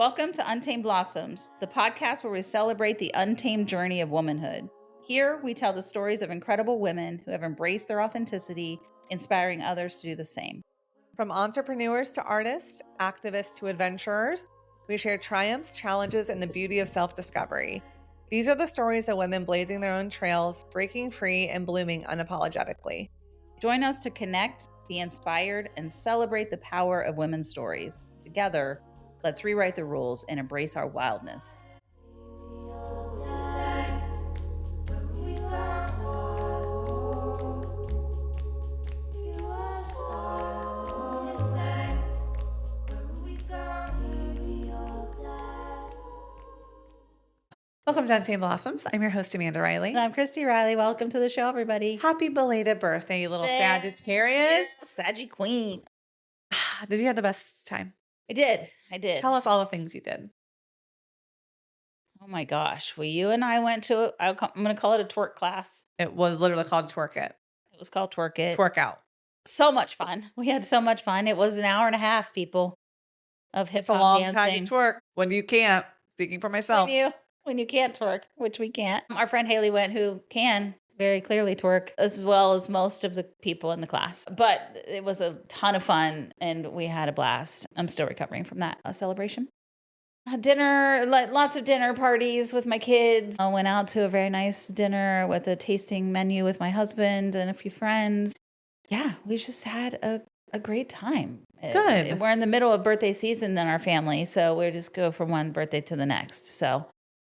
Welcome to Untamed Blossoms, the podcast where we celebrate the untamed journey of womanhood. Here, we tell the stories of incredible women who have embraced their authenticity, inspiring others to do the same. From entrepreneurs to artists, activists to adventurers, we share triumphs, challenges, and the beauty of self-discovery. These are the stories of women blazing their own trails, breaking free, and blooming unapologetically. Join us to connect, be inspired, and celebrate the power of women's stories. Together, let's rewrite the rules and embrace our wildness. Welcome to Untamed Blossoms. I'm your host, Amanda Riley. And I'm Cristi Riley. Welcome to the show, everybody. Happy belated birthday, you little Sagittarius. Saggy Queen. Did you have the best time? I did. Tell us all the things you did. Oh my gosh. Well, you and I went to, I'm going to call it a twerk class. It was literally called Twerk It. It was called Twerk It. Twerk Out. So much fun. We had so much fun. It was an hour and a half, people, of hip It's a hop long dancing. time to twerk when you can't. Speaking for myself. When you can't twerk, which we can't. Our friend Haley went, who can very clearly twerk, as well as most of the people in the class. But it was a ton of fun, and we had a blast. I'm still recovering from that celebration. Dinner, lots of dinner parties with my kids. I went out to a very nice dinner with a tasting menu with my husband and a few friends. Yeah, we just had a great time. Good. We're in the middle of birthday season in our family, so we just go from one birthday to the next. So,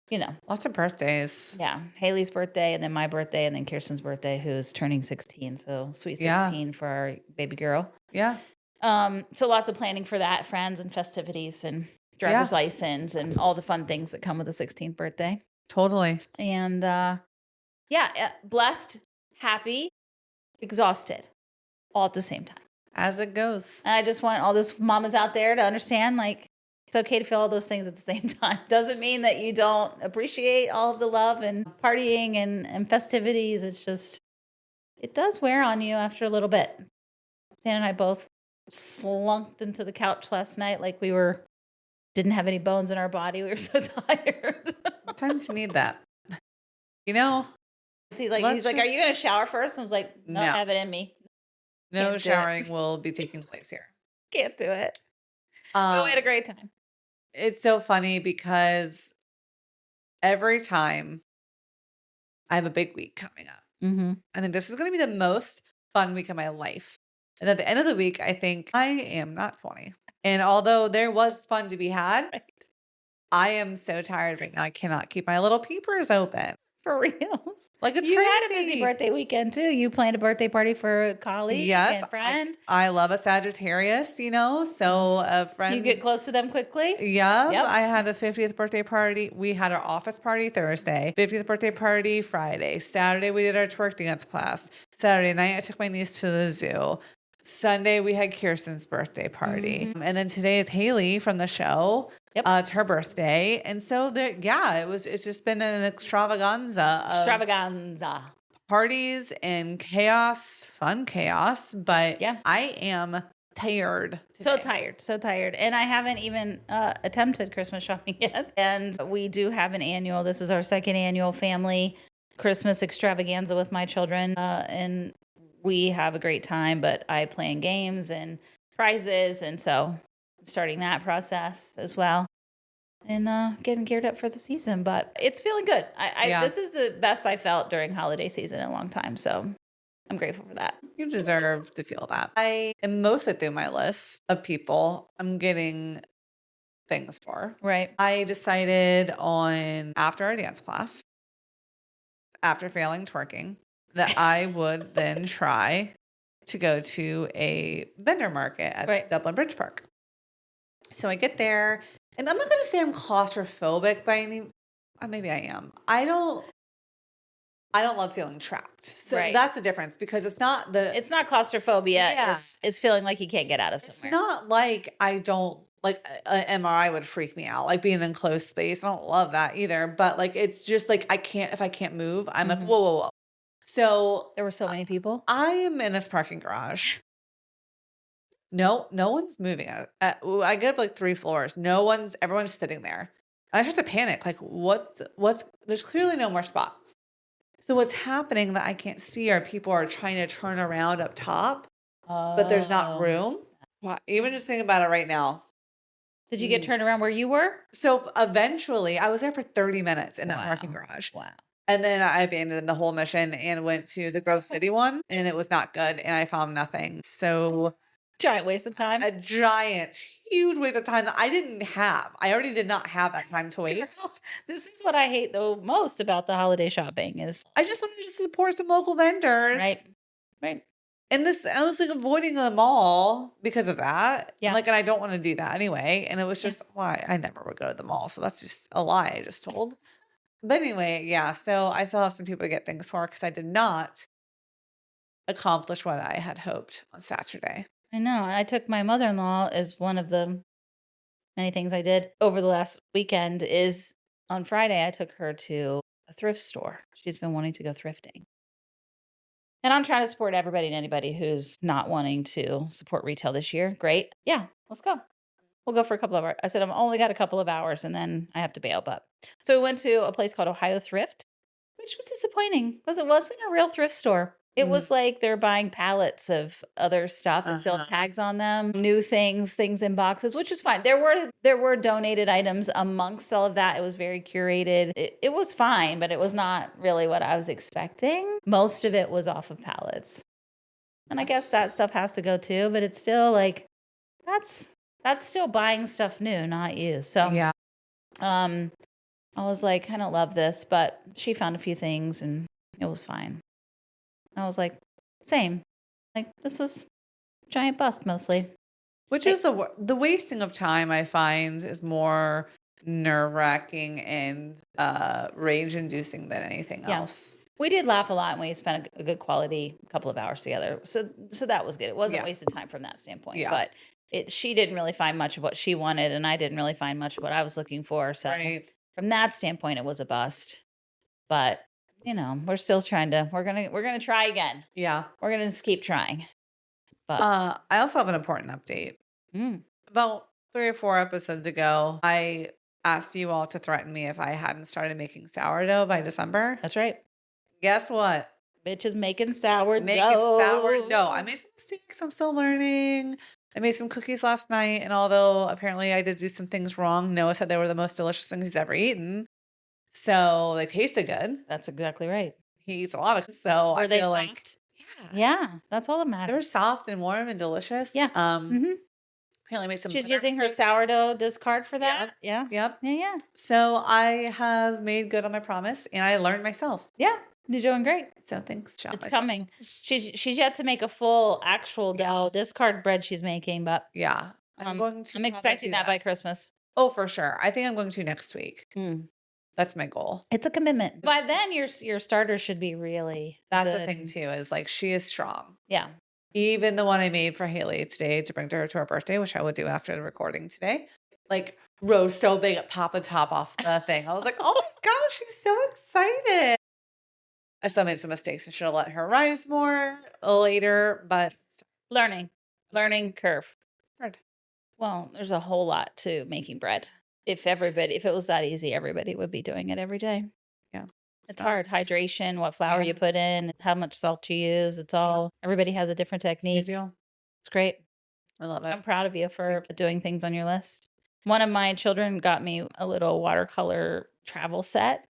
you know. Lots of birthdays. Yeah. Haley's birthday, and then my birthday, and then Kirsten's birthday, who's turning 16. So sweet 16 for our baby girl. Yeah. So lots of planning for that, friends and festivities and driver's license and all the fun things that come with a 16th birthday. Totally. And blessed, happy, exhausted, all at the same time. As it goes. And I just want all those mamas out there to understand, like, it's okay to feel all those things at the same time. Doesn't mean that you don't appreciate all of the love and partying and festivities. It's just, it does wear on you after a little bit. Stan and I both slunked into the couch last night like we didn't have any bones in our body. We were so tired. Sometimes you need that. You know? He's like, are you going to shower first? I was like, no, I have it in me. No showering will be taking place here. Can't do it. But we had a great time. It's so funny because every time I have a big week coming up, I mean, this is going to be the most fun week of my life. And at the end of the week, I think I am not 20. And although there was fun to be had, I am so tired right now. I cannot keep my little peepers open. For reals. Like, it's you crazy. had a busy birthday weekend too. You planned a birthday party for a colleague and friend. I love a Sagittarius, so friends. You get close to them quickly? Yeah. Yep. I had a 50th birthday party. We had our office party Thursday, 50th birthday party Friday. Saturday, we did our twerk dance class. Saturday night, I took my niece to the zoo. Sunday, we had Kirsten's birthday party. And then today is Haley from the show. Yep. It's her birthday. And so it's just been an extravaganza of parties and chaos, fun chaos. But I am tired today. So tired. And I haven't even attempted Christmas shopping yet. And we do have this is our second annual family Christmas extravaganza with my children. And we have a great time, but I plan games and prizes. And so I'm starting that process as well and getting geared up for the season. But it's feeling good. This is the best I felt during holiday season in a long time. So I'm grateful for that. You deserve to feel that. I am mostly through my list of people I'm getting things for. Right. I decided after our dance class, after failing twerking, that I would then try to go to a vendor market at Dublin Bridge Park. So I get there, and I'm not going to say I'm claustrophobic by any. Maybe I am. I don't love feeling trapped. So that's the difference, because it's not claustrophobia. Yeah. It's feeling like you can't get out of somewhere. It's not like I don't. Like an MRI would freak me out, like being in an enclosed space. I don't love that either. But like, it's just like if I can't move, I'm like, whoa. So there were so many people. I am in this parking garage. No, no one's moving. I get up like 3 floors. No one's everyone's sitting there. I start to panic, like, what's there's clearly no more spots. So what's happening that I can't see are people are trying to turn around up top, but there's not Oh. room. Even just thinking about it right now. Did you get turned around where you were? So eventually, I was there for 30 minutes in that parking Wow. garage. Wow. And then I abandoned the whole mission and went to the Grove City one, and it was not good, and I found nothing. So Giant waste of time. a giant, huge waste of time that I didn't have. I already did not have that time to waste. This is what I hate the most about the holiday shopping is I just wanted to support some local vendors. right. Right. And this, I was like avoiding the mall because of that. Yeah. Like, and I don't want to do that anyway. And it was Yeah. just why I never would go to the mall. So that's just a lie I just told. But anyway, yeah. So I still have some people to get things for because I did not accomplish what I had hoped on Saturday. I know. I took my mother-in-law as one of the many things I did over the last weekend is on Friday I took her to a thrift store. She's been wanting to go thrifting. And I'm trying to support everybody and anybody who's not wanting to support retail this year. Great. Yeah, let's go. We'll go for a couple of hours. I said, I've only got a couple of hours and then I have to bail. But so we went to a place called Ohio Thrift, which was disappointing because it wasn't a real thrift store. It was like they're buying pallets of other stuff and still have tags on them, new things in boxes, which was fine. There were donated items amongst all of that. It was very curated. It was fine, but it was not really what I was expecting. Most of it was off of pallets. And I guess that stuff has to go too, but it's still like that's still buying stuff new, not used. So Yeah. I was like, I don't love this, but she found a few things and it was fine. I was like, same. Like this was a giant bust mostly. Which is the wasting of time I find is more nerve-wracking and rage-inducing than anything Yeah. else. We did laugh a lot and we spent a good quality couple of hours together. So that was good. It wasn't Yeah. wasted time from that standpoint. Yeah. But she didn't really find much of what she wanted and I didn't really find much of what I was looking for. So Right. from that standpoint, it was a bust. But you know, we're still trying to. We're gonna try again. Yeah. We're gonna just keep trying. But I also have an important update. About 3 or 4 episodes ago, I asked you all to threaten me if I hadn't started making sourdough by December. that's right. Guess what? Bitch is making sourdough. Making sourdough. I made some mistakes. I'm still learning. I made some cookies last night, and although apparently I did do some things wrong, Noah said they were the most delicious things he's ever eaten. So they tasted good. That's exactly right. He eats a lot of, so Were I they feel soft? like Yeah, that's all that they were matters. soft and warm and delicious. Yeah. Apparently made some She's butter using her cakes. sourdough discard for that. Yeah. Yep. Yeah. So I have made good on my promise, and I learned myself. Yeah. You're doing great. So thanks, Shop. It's coming. She's yet to make a full actual dough discard bread she's making, but Yeah, I'm going to. I'm probably expecting do that by Christmas. Oh, for sure. I think I'm going to next week. That's my goal. It's a commitment. By then, your starter should be really That's good. the thing too. Is like she is strong. Yeah. Even the one I made for Haley today to bring to her to her birthday, which I will do after the recording today, like rose so big it popped the top off the thing. I was like, oh my gosh, she's so excited. I still made some mistakes and should have let her rise more later, but Learning curve. hard. Well, there's a whole lot to making bread. If it was that easy, everybody would be doing it every day. Yeah. It's hard. Hydration, what flour you put in, how much salt you use. It's all, everybody has a different technique. deal. It's great. I love it. I'm proud of you for doing things on your list. One of my children got me a little watercolor travel set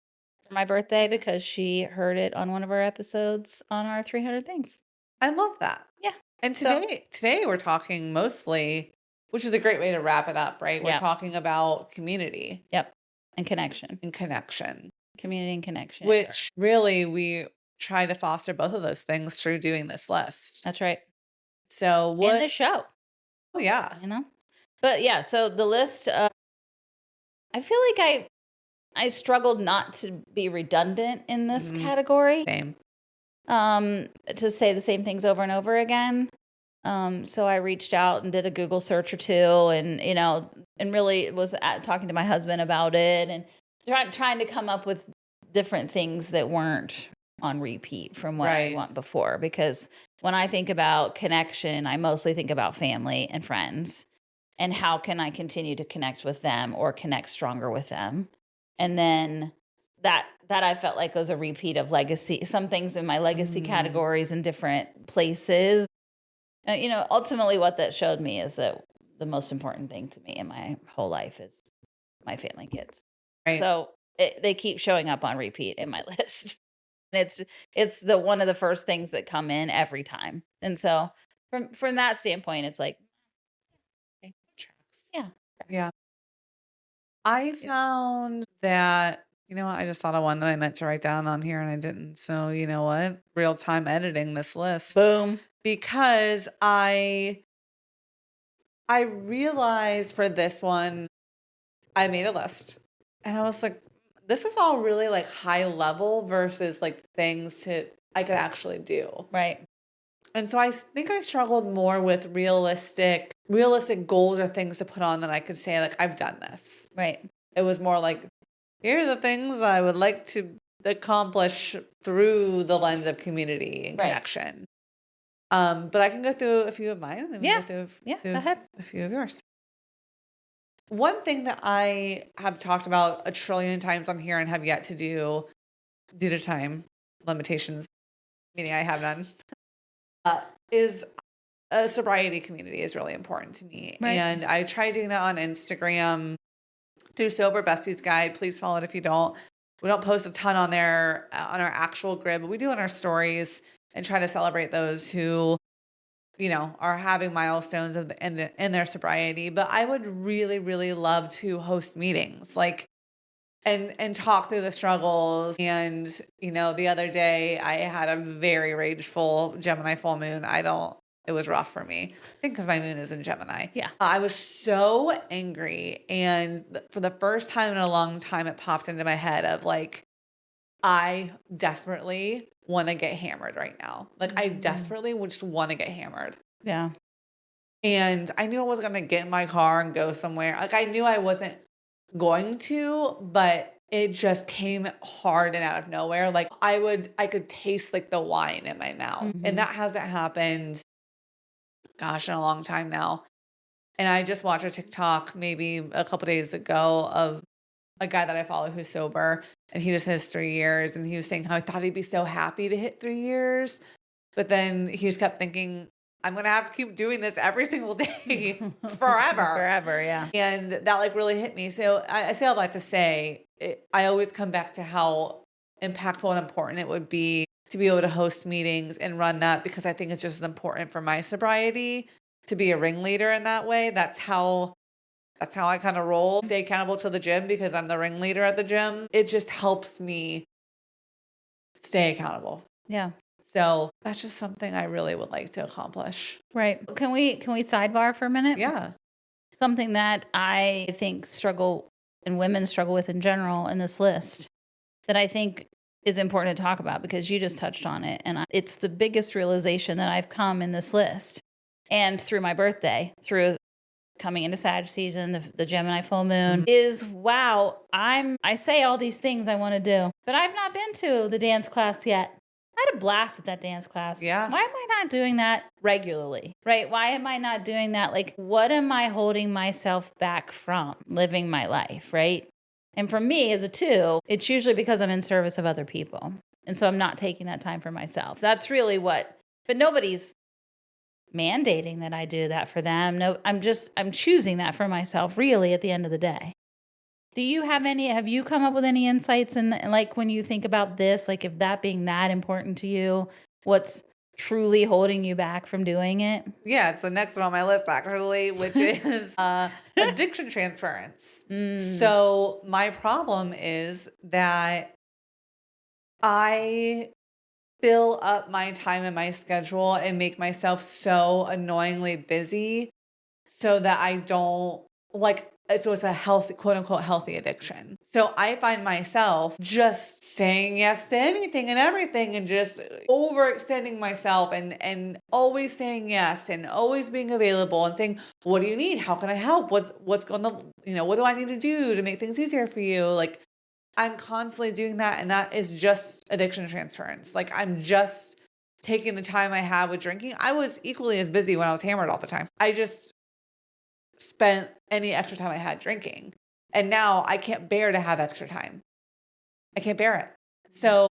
for my birthday because she heard it on one of our episodes on our 300 things. I love that. Yeah. And today we're talking mostly, which is a great way to wrap it up, right? We're Yeah. talking about community Yep. And connection. and connection, Community and connection. which really we try to foster both of those things through doing this list. That's right. So And what? the show. Oh yeah. You know? But yeah, so the list, I feel like I struggled not to be redundant in this category. Same. To say the same things over and over again. So I reached out and did a Google search or two and, and really was talking to my husband about it and trying to come up with different things that weren't on repeat from what I Right. want before. Because when I think about connection, I mostly think about family and friends and how can I continue to connect with them or connect stronger with them. And then that I felt like was a repeat of legacy, some things in my legacy Mm, categories in different places. Ultimately what that showed me is that the most important thing to me in my whole life is my family kids. right. So they keep showing up on repeat in my list. And it's the one of the first things that come in every time. And so from that standpoint, it's like, okay, Tracks. yeah. Yeah. I Yep. found that, what? I just thought of one that I meant to write down on here and I didn't. So, you know what? Real time editing this list Boom. because I realized for this one, I made a list and I was like, this is all really like high level versus like things to I could actually do. Right. And so I think I struggled more with realistic goals or things to put on that I could say like I've done this. Right. It was more like here are the things I would like to accomplish through the lens of community and Right. connection. But I can go through a few of mine and then we can Yeah. go through Yeah. Go through ahead. a few of yours. One thing that I have talked about a trillion times on here and have yet to do due to time limitations, meaning I have none, is a sobriety community is really important to me. Right. And I try doing that on Instagram through Sober Besties Guide. Please follow it if you don't. We don't post a ton on there on our actual grid, but we do on our stories and try to celebrate those who, are having milestones in their sobriety. But I would really, really love to host meetings like and talk through the struggles. And, the other day I had a very rageful Gemini full moon. It was rough for me. I think because my moon is in Gemini. Yeah. I was so angry. And for the first time in a long time, it popped into my head of like, I desperately want to get hammered right now. Like, I desperately would just want to get hammered. Yeah. And I knew I wasn't going to get in my car and go somewhere. Like, I knew I wasn't going to, but it just came hard and out of nowhere. Like I could taste like the wine in my mouth. And Mhm. that hasn't happened, gosh, in a long time now. And I just watched a TikTok maybe a couple days ago of a guy that I follow who's sober and he just has 3 years. And he was saying how I thought he'd be so happy to hit 3 years. But then he just kept thinking, I'm going to have to keep doing this every single day forever. Forever. Yeah. And that like really hit me. So I say all that to say, I always come back to how impactful and important it would be to be able to host meetings and run that because I think it's just as important for my sobriety to be a ringleader in that way. That's how I kind of roll. Stay accountable to the gym because I'm the ringleader at the gym. It just helps me stay accountable. Yeah. So that's just something I really would like to accomplish. Right. Can we sidebar for a minute? Yeah. Something that I think women struggle with in general in this list that I think is important to talk about because you just touched on it. And it's the biggest realization that I've come in this list and through my birthday, through coming into Sag season, the Gemini full moon is wow. I say all these things I want to do, but I've not been to the dance class yet. I had a blast at that dance class. Yeah. Why am I not doing that regularly? Right? Why am I not doing that? Like, what am I holding myself back from living my life? Right? And for me, as a two, it's usually because I'm in service of other people. And so I'm not taking that time for myself. That's really but nobody's mandating that I do that for them. No, I'm choosing that for myself really at the end of the day. Have you come up with any insights in like when you think about this, like if that being that important to you, what's truly holding you back from doing it? Yeah, it's the next one on my list actually, which is addiction transference. Mm, So my problem is that I fill up my time and my schedule and make myself so annoyingly busy so that I don't like so it's a healthy quote unquote healthy addiction. So I find myself just saying yes to anything and everything and just overextending myself and always saying yes and always being available and saying, what do you need? How can I help? What's going to, what do I need to do to make things easier for you? Like I'm constantly doing that. And that is just addiction transference. Like I'm just taking the time I have with drinking. I was equally as busy when I was hammered all the time. I just spent any extra time I had drinking. And now I can't bear to have extra time. I can't bear it. So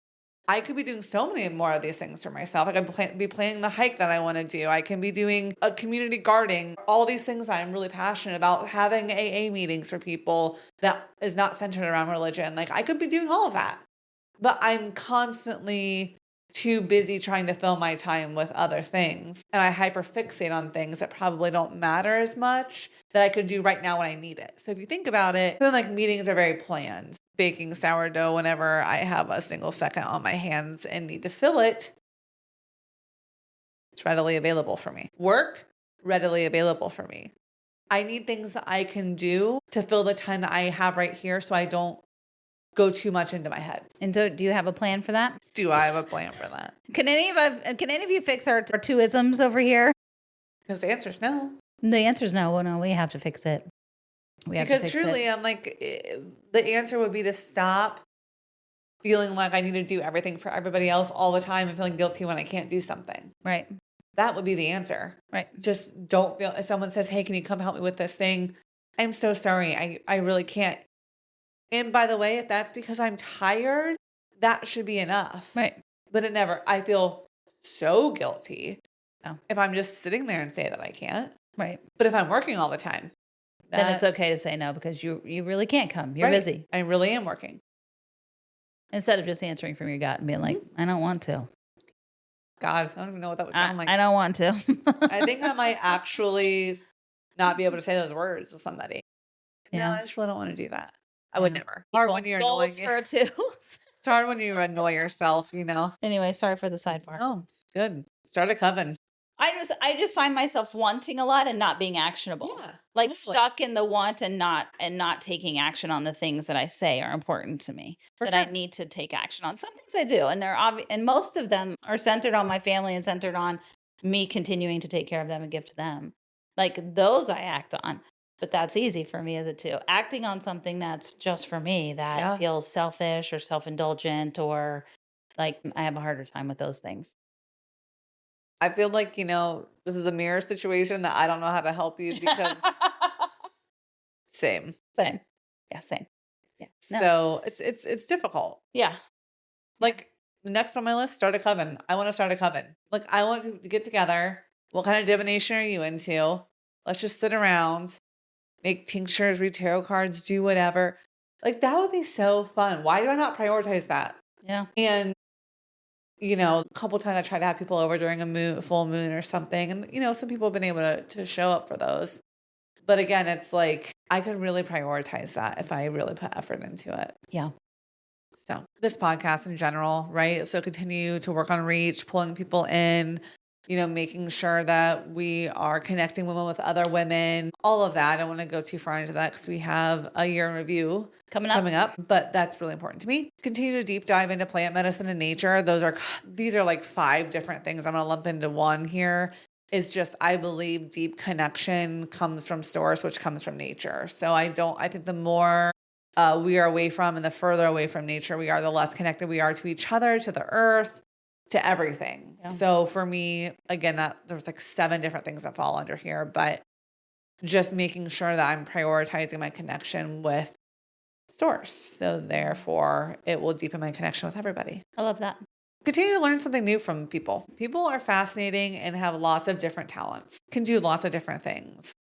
I could be doing so many more of these things for myself. I could be planning the hike that I want to do. I can be doing a community gardening, all these things I'm really passionate about, having AA meetings for people that is not centered around religion. Like I could be doing all of that, but I'm constantly too busy trying to fill my time with other things. And I hyperfixate on things that probably don't matter as much that I could do right now when I need it. So if you think about it, then like meetings are very planned. Baking sourdough whenever I have a single second on my hands and need to fill it, it's readily available for me. Work, readily available for me. I need things that I can do to fill the time that I have right here so I don't go too much into my head. And do you have a plan for that? Do I have a plan for that? Can any of you fix our two isms over here? Because the answer is no. The answer is no. Well, no, we have to fix it. We have to Because fix truly, it. I'm like, the answer would be to stop feeling like I need to do everything for everybody else all the time and feeling guilty when I can't do something. Right. That would be the answer. Right. Just don't feel, if someone says, hey, can you come help me with this thing? I'm so sorry. I really can't. And by the way, if that's because I'm tired, that should be enough. Right. But it never, I feel so guilty Oh. if I'm just sitting there and say that I can't. Right. But if I'm working all the time, Then it's okay to say no because you really can't come. You're right. busy. I really am working. Instead of just answering from your gut and being like, I don't want to. God, I don't even know what that would sound like. I don't want to. I think I might actually not be able to say those words to somebody. Yeah. No, I just really don't want to do that. I would never. Hard Hard when you're annoying. goals for two. It's hard when you annoy yourself, you know. Anyway, sorry for the sidebar. Oh, it's good. Start a coven. I just find myself wanting a lot and not being actionable. Yeah, Like totally. stuck in the want and not taking action on the things that I say are important to me For that I sure. need to take action on. Some things I do, and they're and most of them are centered on my family and centered on me continuing to take care of them and give to them. Like those I act on. But that's easy for me, is it too? Acting on something that's just for me that Yeah. feels selfish or self-indulgent or like I have a harder time with those things. I feel like, this is a mirror situation that I don't know how to help you because same. Same. Yeah, same. Yeah. No. So it's difficult. Yeah. Like next on my list, start a coven. I want to start a coven. Like I want people to get together. What kind of divination are you into? Let's just sit around, make tinctures, read tarot cards, do whatever. Like that would be so fun. Why do I not prioritize that? Yeah. And a couple times I tried to have people over during a full moon or something. And, some people have been able to show up for those. But again, it's like, I could really prioritize that if I really put effort into it. Yeah. So this podcast in general, right? So continue to work on reach, pulling people in, making sure that we are connecting women with other women, all of that. I don't want to go too far into that because we have a year in review Coming up, but that's really important to me. Continue to deep dive into plant medicine and nature. These are like 5 different things I'm going to lump into one here. It's just, I believe deep connection comes from source, which comes from nature. So I think the more we are away from and the further away from nature we are, the less connected we are to each other, to the earth, to everything. Yeah. So for me, again, there's like 7 different things that fall under here, but just making sure that I'm prioritizing my connection with source. So therefore it will deepen my connection with everybody. I love that. Continue to learn something new from people. People are fascinating and have lots of different talents, can do lots of different things.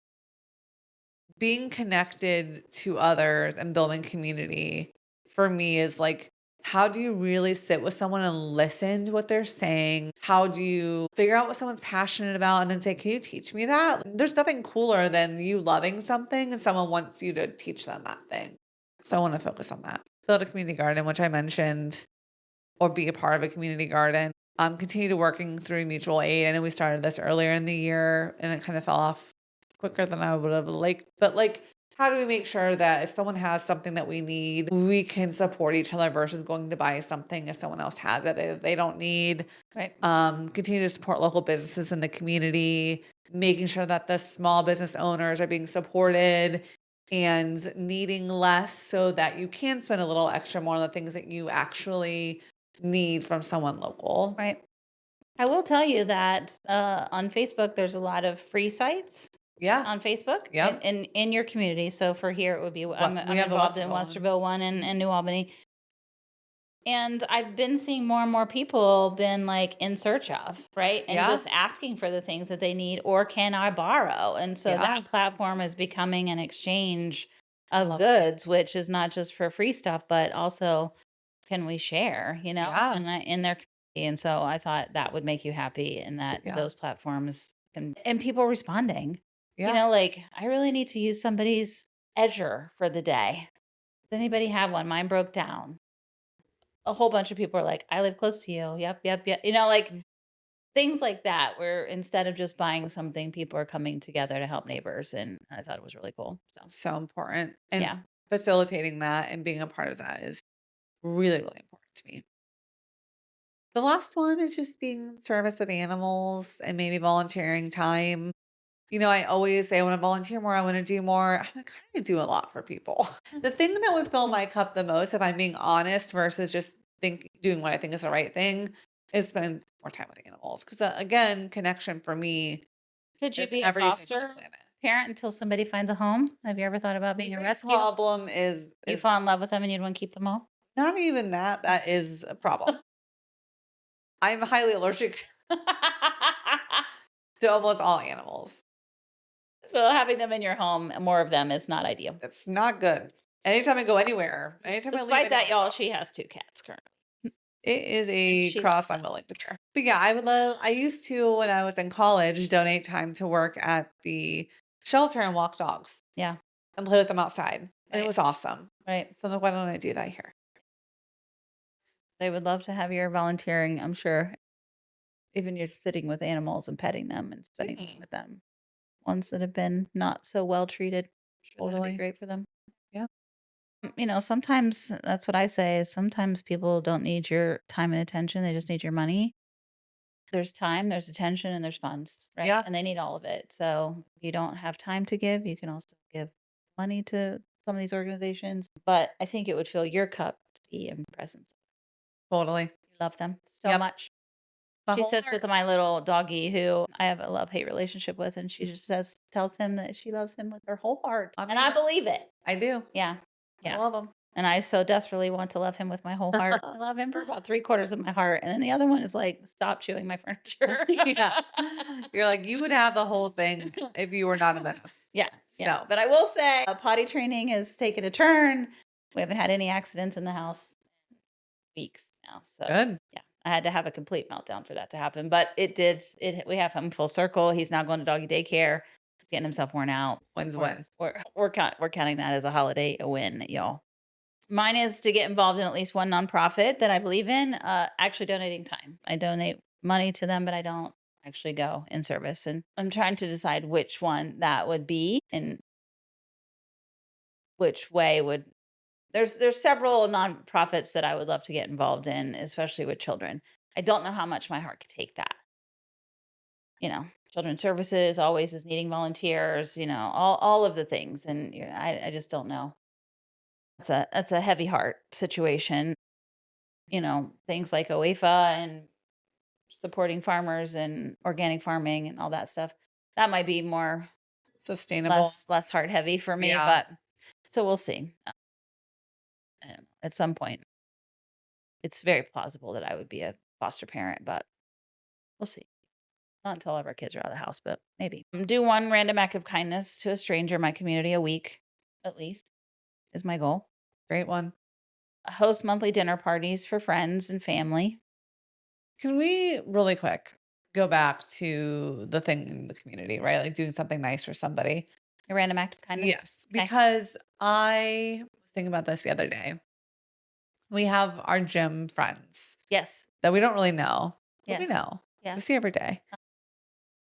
Being connected to others and building community for me is like, how do you really sit with someone and listen to what they're saying? How do you figure out what someone's passionate about and then say, can you teach me that? There's nothing cooler than you loving something and someone wants you to teach them that thing. So I want to focus on that. Build a community garden, which I mentioned, or be a part of a community garden. Continue to working through mutual aid. I know we started this earlier in the year and it kind of fell off quicker than I would have liked. But like, how do we make sure that if someone has something that we need, we can support each other versus going to buy something if someone else has it they don't need? Right. Continue to support local businesses in the community, making sure that the small business owners are being supported and needing less so that you can spend a little extra more on the things that you actually need from someone local. Right. I will tell you that on Facebook, there's a lot of free sites Yeah. on Facebook Yep. in your community. So for here, it would be I'm, What we I'm have the involved in Westerville one. Westerville one and New Albany. And I've been seeing more and more people been like in search of, right? And Yeah. just asking for the things that they need or can I borrow? And so Yeah. that platform is becoming an exchange I of love it. goods, which is not just for free stuff, but also can we share, Yeah. in their community. And so I thought that would make you happy and that Yeah. those platforms and people responding, Yeah. like I really need to use somebody's edger for the day. Does anybody have one? Mine broke down. A whole bunch of people are like, "I live close to you." Yep, yep, yep. Like Mm. things like that, where instead of just buying something, people are coming together to help neighbors, and I thought it was really cool. So So important. And yeah, facilitating that and being a part of that is really, really important to me. The last one is just being in service of animals and maybe volunteering time. I always say I want to volunteer more, I want to do more. I'm like, I do a lot for people. The thing that would fill my cup the most, if I'm being honest, versus just doing what I think is the right thing, is spending more time with animals. Because again, connection for me could you is be a everything on the foster planet. parent until somebody finds a home? Have you ever thought about being a The rescue? problem is You is fall in love with them and you'd want to keep them all. not even that. That is a problem. I'm highly allergic to almost all animals. So having them in your home, more of them, is not ideal. It's not good. Anytime I go anywhere, anytime I leave Despite that, anywhere, y'all, she has 2 cats currently, it is and a she cross loves I'm them. willing to bear. But yeah, I used to, when I was in college, donate time to work at the shelter and walk dogs Yeah, and play with them outside. And it right, was awesome. right. So I'm like, why don't I do that here? They would love to have your volunteering, I'm sure. Even you're sitting with animals and petting them and spending time Mhm. with them. Ones that have been not so well treated. I'm sure that'd be Totally. great for them. Yeah. Sometimes that's what I say is sometimes people don't need your time and attention. They just need your money. There's time, there's attention, and there's funds, right? Yeah. And they need all of it. So if you don't have time to give, you can also give money to some of these organizations. But I think it would fill your cup to be in presence. Totally. You love them so Yep. much. My She whole sits heart. with my little doggy who I have a love-hate relationship with, and she just tells him that she loves him with her whole heart, I and mean, I believe it. I do. Yeah, I yeah, love them. and I so desperately want to love him with my whole heart. I love him for about 3/4 of my heart, and then the other one is like, "Stop chewing my furniture." Yeah. You're like, you would have the whole thing if you were not a mess. Yeah, yeah, So but I will say, potty training has taken a turn. We haven't had any accidents in the house in weeks now, so good. yeah, I had to have a complete meltdown for that to happen, but it did. We have him full circle. He's now going to doggy daycare. He's getting himself worn out. When's We're when? we're counting that as a holiday a win, y'all. Mine is to get involved in at least one nonprofit that I believe in. Actually, donating time. I donate money to them, but I don't actually go in service. And I'm trying to decide which one that would be and which way would. There's several nonprofits that I would love to get involved in, especially with children. I don't know how much my heart could take that. Children's services always is needing volunteers. All of the things, and I just don't know. That's a heavy heart situation. Things like OEFA and supporting farmers and organic farming and all that stuff. That might be more Sustainable. less heart heavy for me, Yeah. but so we'll see. I don't know. At some point, it's very plausible that I would be a foster parent, but we'll see. Not until all of our kids are out of the house, but maybe. Do one random act of kindness to a stranger in my community a week, at least, is my goal. Great one. Host monthly dinner parties for friends and family. Can we really quick go back to the thing in the community, right? Like doing something nice for somebody. A random act of kindness. Yes, Okay. because I was thinking about this the other day. We have our gym friends Yes. that we don't really know, but we Yes. know. Yeah. We see every day.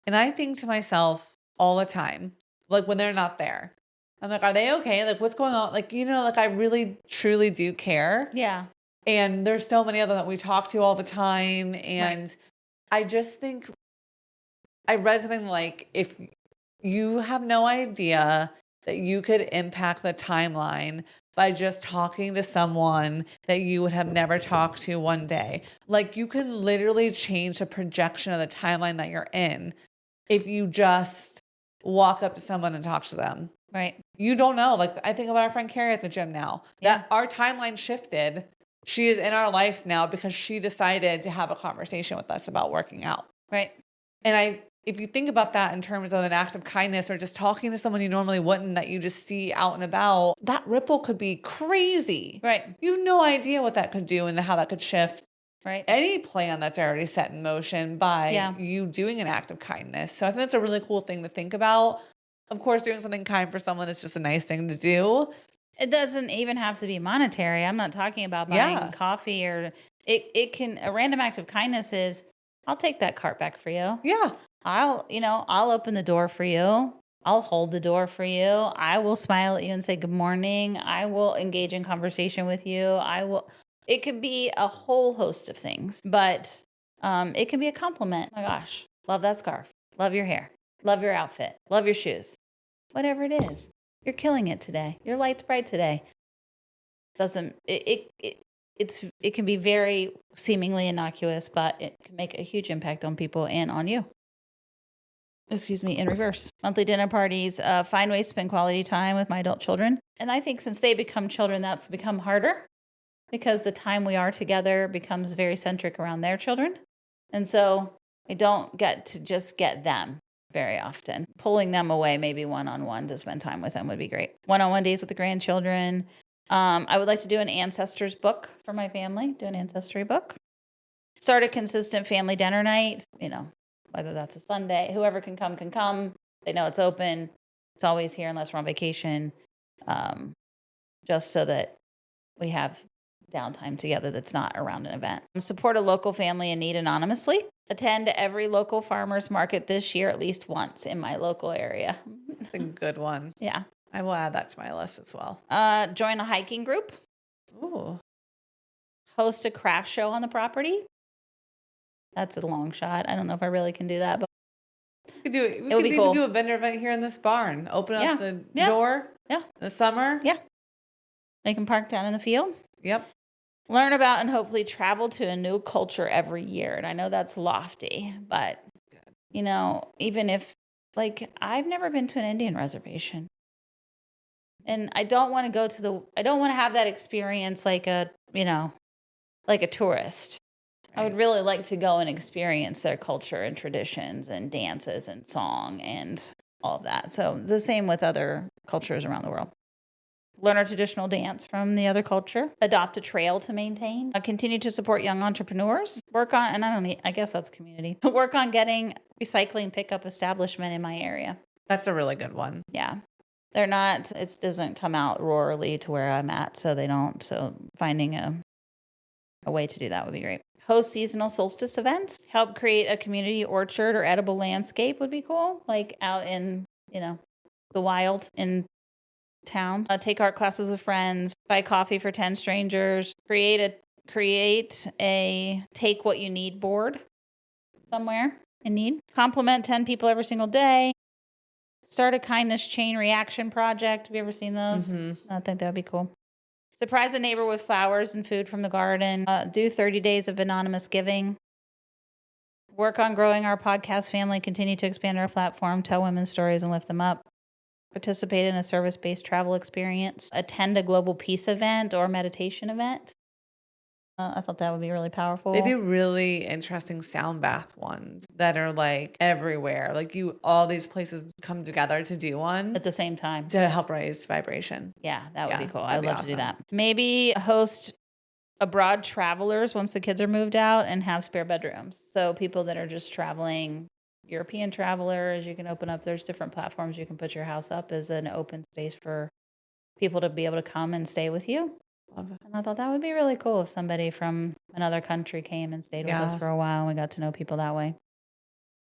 And I think to myself all the time, like when they're not there, I'm like, are they okay? Like, what's going on? Like, like I really truly do care. Yeah. And there's so many of them that we talk to all the time. Right. And I just think I read something like if you have no idea that you could impact the timeline by just talking to someone that you would have never talked to one day. Like you can literally change the projection of the timeline that you're in if you just walk up to someone and talk to them. Right. You don't know. Like I think about our friend Carrie at the gym now. Yeah. That our timeline shifted. She is in our lives now because she decided to have a conversation with us about working out. Right. And if you think about that in terms of an act of kindness or just talking to someone you normally wouldn't that you just see out and about, that ripple could be crazy. Right. You have no idea what that could do and how that could shift Right. any plan that's already set in motion by Yeah. you doing an act of kindness. So I think that's a really cool thing to think about. Of course, doing something kind for someone is just a nice thing to do. It doesn't even have to be monetary. I'm not talking about buying Yeah. coffee or it can, a random act of kindness is, I'll take that cart back for you. Yeah. I'll open the door for you. I'll hold the door for you. I will smile at you and say good morning. I will engage in conversation with you. It could be a whole host of things, but it can be a compliment. Oh my gosh, love that scarf. Love your hair. Love your outfit. Love your shoes. Whatever it is. You're killing it today. Your light's bright today. It can be very seemingly innocuous, but it can make a huge impact on people and on you. Excuse me, in reverse. Monthly dinner parties, find ways to spend quality time with my adult children. And I think since they become children, that's become harder because the time we are together becomes very centric around their children. And so I don't get to just get them very often. Pulling them away, maybe one-on-one to spend time with them would be great. One-on-one days with the grandchildren. I would like to do an ancestors book for my family, do an ancestry book. Start a consistent family dinner night, whether that's a Sunday. Whoever can come can come. They know it's open. It's always here unless we're on vacation, just so that we have downtime together that's not around an event. Support a local family in need anonymously. Attend every local farmer's market this year at least once in my local area. It's a good one. Yeah. I will add that to my list as well. Join a hiking group. Ooh. Host a craft show on the property. That's a long shot. I don't know if I really can do that, but We could do it. We It would could be even cool. do a vendor event here in this barn. Open up the door. Yeah. In the summer. Yeah. They can park down in the field. Yep. Learn about and hopefully travel to a new culture every year. And I know that's lofty, but even if I've never been to an Indian reservation. And I don't want to I don't want to have that experience like a tourist. I would really like to go and experience their culture and traditions and dances and song and all of that. So the same with other cultures around the world. Learn a traditional dance from the other culture. Adopt a trail to maintain. Continue to support young entrepreneurs. Work on, I guess that's community. Work on getting recycling pickup establishment in my area. That's a really good one. Yeah. They're not, it doesn't come out rurally to where I'm at, so they don't. So finding a way to do that would be great. Host seasonal solstice events. Help create a community orchard or edible landscape would be cool. Like out in, the wild in town. Take art classes with friends. Buy coffee for 10 strangers. Create a take what you need board somewhere in need. Compliment 10 people every single day. Start a kindness chain reaction project. Have you ever seen those? Mm-hmm. I think that would be cool. Surprise a neighbor with flowers and food from the garden. Do 30 days of anonymous giving. Work on growing our podcast family. Continue to expand our platform. Tell women's stories and lift them up. Participate in a service-based travel experience. Attend a global peace event or meditation event. I thought that would be really powerful. They do really interesting sound bath ones that are like everywhere. Like all these places come together to do one at the same time to help raise vibration. Yeah, that would be cool. I'd that'd be love to do awesome. that. Maybe host abroad travelers once the kids are moved out and have spare bedrooms. So people that are just traveling, European travelers, you can open up, there's different platforms you can put your house up as an open space for people to be able to come and stay with you. Love it. And I thought that would be really cool if somebody from another country came and stayed with us for a while and we got to know people that way.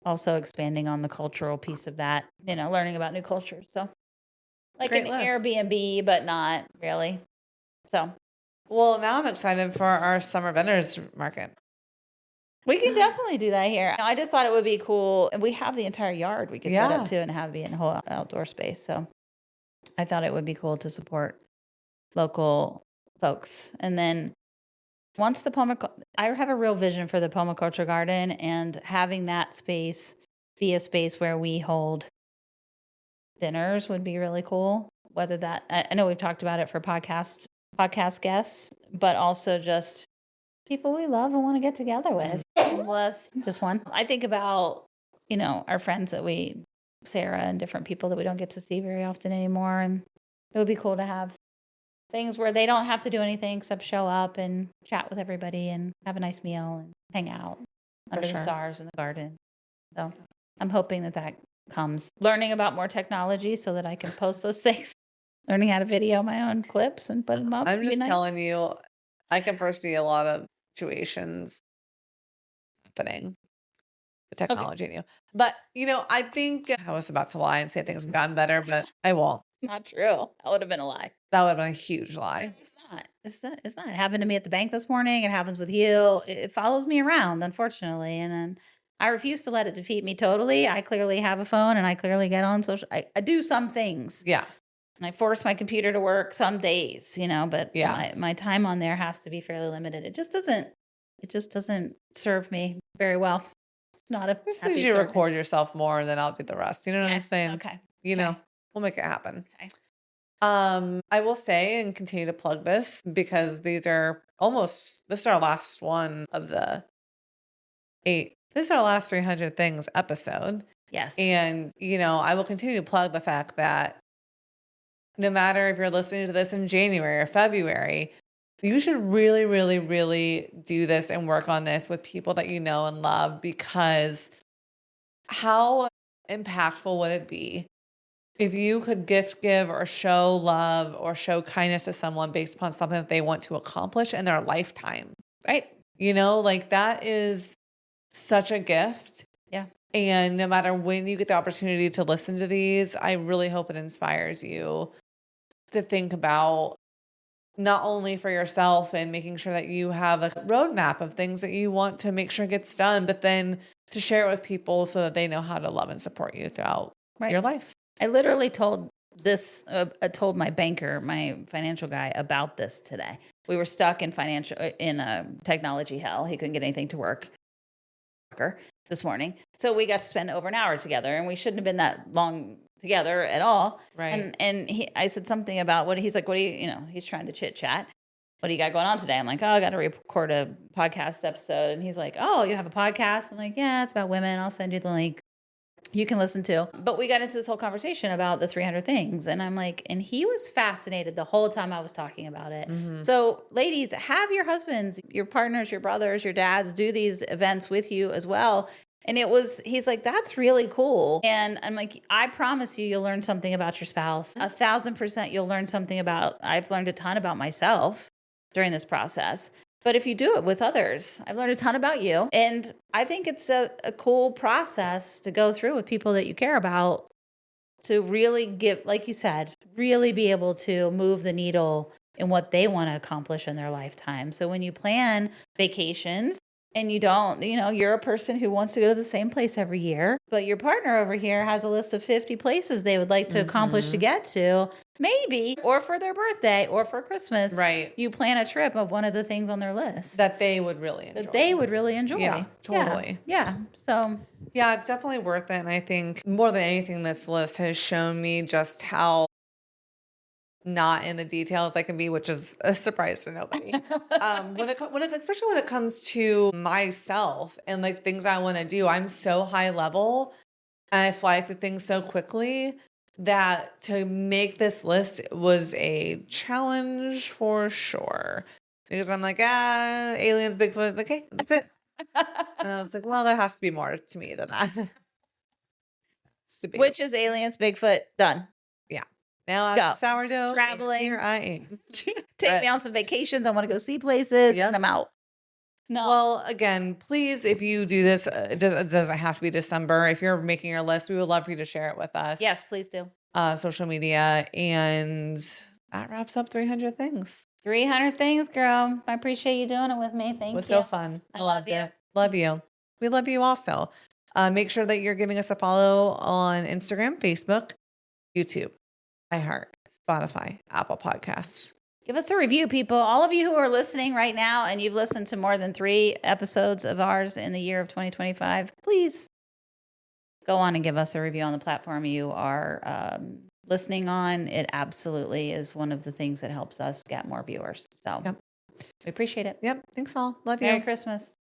Also expanding on the cultural piece of that, learning about new cultures. So like an Airbnb, but not really. So. Well, now I'm excited for our summer vendors market. We can definitely do that here. I just thought it would be cool. And we have the entire yard we could set up to and have be in a whole outdoor space. So I thought it would be cool to support local folks. And then once I have a real vision for the permaculture garden, and having that space be a space where we hold dinners would be really cool. Whether that, I know we've talked about it for podcast guests, but also just people we love and want to get together with. Plus, just one. I think about, our friends Sarah and different people that we don't get to see very often anymore. And it would be cool to have things where they don't have to do anything except show up and chat with everybody and have a nice meal and hang out under the stars in the garden. So I'm hoping that comes. Learning about more technology so that I can post those things. Learning how to video my own clips and put them up. I'm just telling you, I can foresee a lot of situations happening with technology in you. But, I think I was about to lie and say things have gotten better, but I won't. Not true. That would have been a lie. That would have been a huge lie. It's not. It's not. It happened to me at the bank this morning. It happens with you. It follows me around, unfortunately. And then I refuse to let it defeat me totally. I clearly have a phone and I clearly get on social. I do some things. Yeah. And I force my computer to work some days, but Yeah. my time on there has to be fairly limited. It just doesn't serve me very well. It's not a Just as you record yourself more, and then I'll do the rest. You know what I'm saying? Okay. We'll make it happen. Okay. I will say and continue to plug this because this is our last one of the 8. This is our last 300 things episode. Yes. And, I will continue to plug the fact that no matter if you're listening to this in January or February, you should really, really, really do this and work on this with people that you know and love, because how impactful would it be if you could give or show love or show kindness to someone based upon something that they want to accomplish in their lifetime? Right. That is such a gift. Yeah. And no matter when you get the opportunity to listen to these, I really hope it inspires you to think about not only for yourself and making sure that you have a roadmap of things that you want to make sure gets done, but then to share it with people so that they know how to love and support you throughout your life. I literally told my banker, my financial guy, about this today. We were stuck in technology hell. He couldn't get anything to work this morning. So we got to spend over an hour together, and we shouldn't have been that long together at all. Right. And I said something about he's like, what do you, he's trying to chit chat. What do you got going on today? I'm like, I got to record a podcast episode. And he's like, oh, you have a podcast? I'm like, yeah, it's about women. I'll send you the link. You can listen to. But we got into this whole conversation about the 300 things. And I'm like, and he was fascinated the whole time I was talking about it. Mm-hmm. So ladies, have your husbands, your partners, your brothers, your dads do these events with you as well. And he's like, that's really cool. And I'm like, I promise you'll learn something about your spouse. 1,000% you'll learn something I've learned a ton about myself during this process. But if you do it with others, I've learned a ton about you. And I think it's a cool process to go through with people that you care about, to really give, like you said, really be able to move the needle in what they want to accomplish in their lifetime. So when you plan vacations and you don't, you're a person who wants to go to the same place every year, but your partner over here has a list of 50 places they would like to accomplish to get to, maybe, or for their birthday or for Christmas. Right. You plan a trip of one of the things on their list that they would really enjoy. Yeah, totally. Yeah. So yeah, it's definitely worth it. And I think more than anything, this list has shown me just how not in the details I can be, which is a surprise to nobody. Especially when it comes to myself and like things I want to do, I'm so high level and I fly through things so quickly that to make this list was a challenge for sure. Because I'm like, aliens, Bigfoot, okay, that's it. And I was like, well, there has to be more to me than that. Which is aliens, Bigfoot, done. Yeah. Now I'm sourdough. Traveling. Here I am. Take me on some vacations. I want to go see places. And I'm out. No. Well, again, please, if you do this, it doesn't have to be December. If you're making your list, we would love for you to share it with us. Yes, please do. Social media. And that wraps up 300 things. 300 things, girl. I appreciate you doing it with me. Thank you. It was so fun. I loved it. Love you. We love you also. Make sure that you're giving us a follow on Instagram, Facebook, YouTube, iHeart, Spotify, Apple Podcasts. Give us a review, people. All of you who are listening right now and you've listened to more than 3 episodes of ours in the year of 2025, please go on and give us a review on the platform you are listening on. It absolutely is one of the things that helps us get more viewers. So Yep. we appreciate it. Yep. Thanks all. Love you. Merry Christmas.